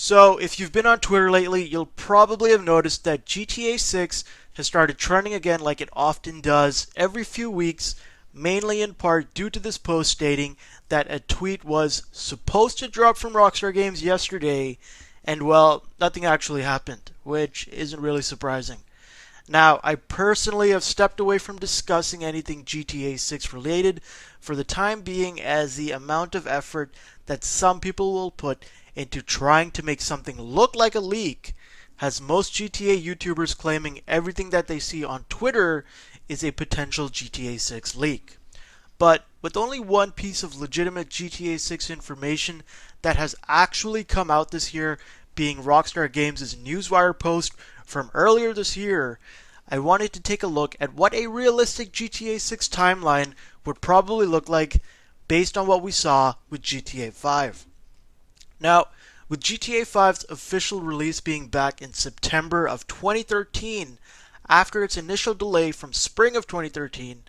So, if you've been on Twitter lately, you'll probably have noticed that GTA 6 has started trending again like it often does every few weeks, mainly in part due to this post stating that a tweet was supposed to drop from Rockstar Games yesterday, and well, nothing actually happened, which isn't really surprising. Now, I personally have stepped away from discussing anything GTA 6 related for the time being, as the amount of effort that some people will put into trying to make something look like a leak has most GTA YouTubers claiming everything that they see on Twitter is a potential GTA 6 leak. But with only one piece of legitimate GTA 6 information that has actually come out this year, being Rockstar Games' Newswire post from earlier this year, I wanted to take a look at what a realistic GTA 6 timeline would probably look like based on what we saw with GTA 5. Now, with GTA 5's official release being back in September of 2013, after its initial delay from spring of 2013,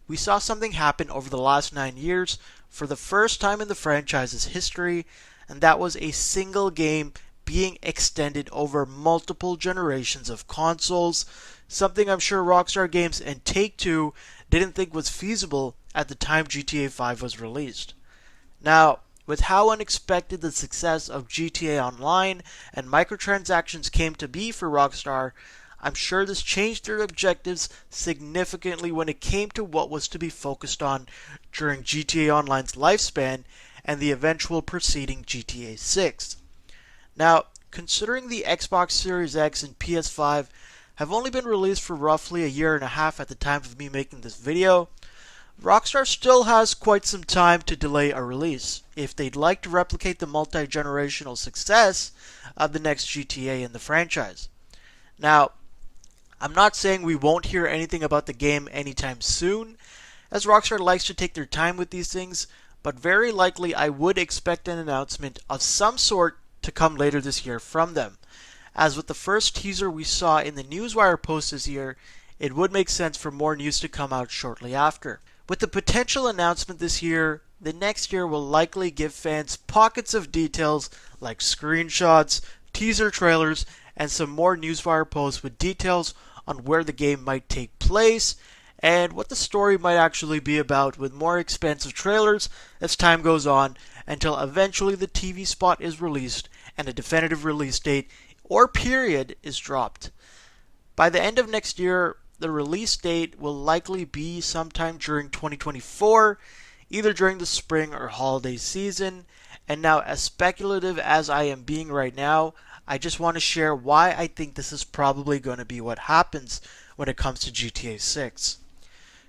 we saw something happen over the last 9 years for the first time in the franchise's history, and that was a single game being extended over multiple generations of consoles, something I'm sure Rockstar Games and Take-Two didn't think was feasible at the time GTA 5 was released. Now, with how unexpected the success of GTA Online and microtransactions came to be for Rockstar, I'm sure this changed their objectives significantly when it came to what was to be focused on during GTA Online's lifespan and the eventual preceding GTA 6. Now, considering the Xbox Series X and PS5 have only been released for roughly a year and a half at the time of me making this video, Rockstar still has quite some time to delay a release if they'd like to replicate the multi-generational success of the next GTA in the franchise. Now, I'm not saying we won't hear anything about the game anytime soon, as Rockstar likes to take their time with these things, but very likely I would expect an announcement of some sort to come later this year from them. As with the first teaser we saw in the Newswire post this year, it would make sense for more news to come out shortly after. With the potential announcement this year, the next year will likely give fans pockets of details like screenshots, teaser trailers, and some more Newswire posts with details on where the game might take place and what the story might actually be about, with more expansive trailers as time goes on until eventually the TV spot is released and a definitive release date or period is dropped. By the end of next year, the release date will likely be sometime during 2024, either during the spring or holiday season. And now, as speculative as I am being right now, I just want to share why I think this is probably going to be what happens when it comes to GTA 6.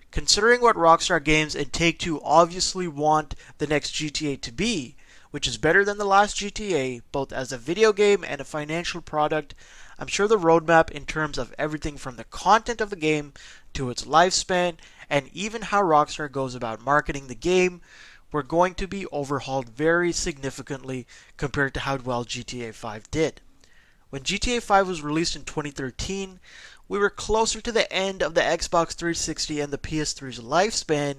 Considering what Rockstar Games and Take-Two obviously want the next GTA to be, which is better than the last GTA, both as a video game and a financial product, I'm sure the roadmap in terms of everything from the content of the game to its lifespan and even how Rockstar goes about marketing the game were going to be overhauled very significantly compared to how well GTA 5 did. When GTA 5 was released in 2013, we were closer to the end of the Xbox 360 and the PS3's lifespan,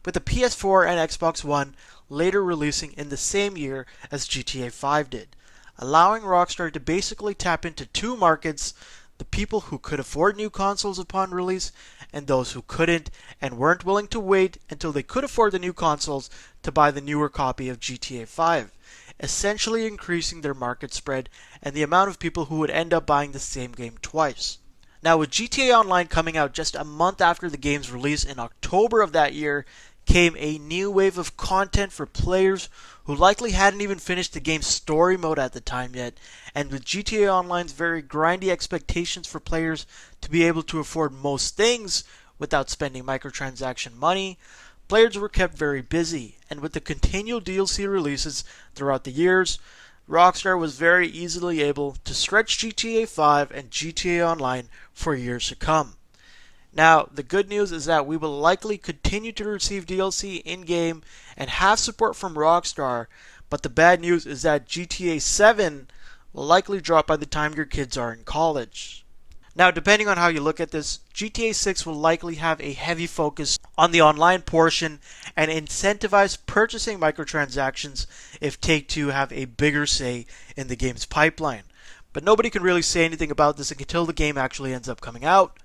with the PS4 and Xbox One later releasing in the same year as GTA 5 did, allowing Rockstar to basically tap into two markets: the people who could afford new consoles upon release and those who couldn't and weren't willing to wait until they could afford the new consoles to buy the newer copy of GTA 5, essentially increasing their market spread and the amount of people who would end up buying the same game twice. Now, with GTA Online coming out just a month after the game's release in October of that year, came a new wave of content for players who likely hadn't even finished the game's story mode at the time yet, and with GTA Online's very grindy expectations for players to be able to afford most things without spending microtransaction money, players were kept very busy, and with the continual DLC releases throughout the years, Rockstar was very easily able to stretch GTA 5 and GTA Online for years to come. Now, the good news is that we will likely continue to receive DLC in-game and have support from Rockstar, but the bad news is that GTA 7 will likely drop by the time your kids are in college. Now, depending on how you look at this, GTA 6 will likely have a heavy focus on the online portion and incentivize purchasing microtransactions if Take-Two have a bigger say in the game's pipeline. But nobody can really say anything about this until the game actually ends up coming out.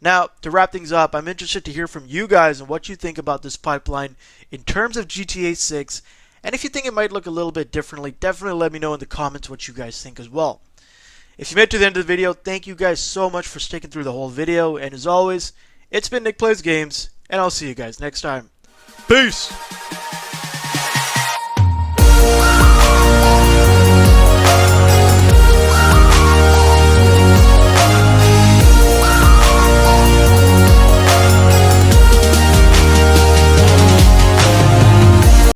Now, to wrap things up, I'm interested to hear from you guys and what you think about this pipeline in terms of GTA 6. And if you think it might look a little bit differently, definitely let me know in the comments what you guys think as well. If you made it to the end of the video, thank you guys so much for sticking through the whole video. And as always, it's been Nick Plays Games, and I'll see you guys next time. Peace!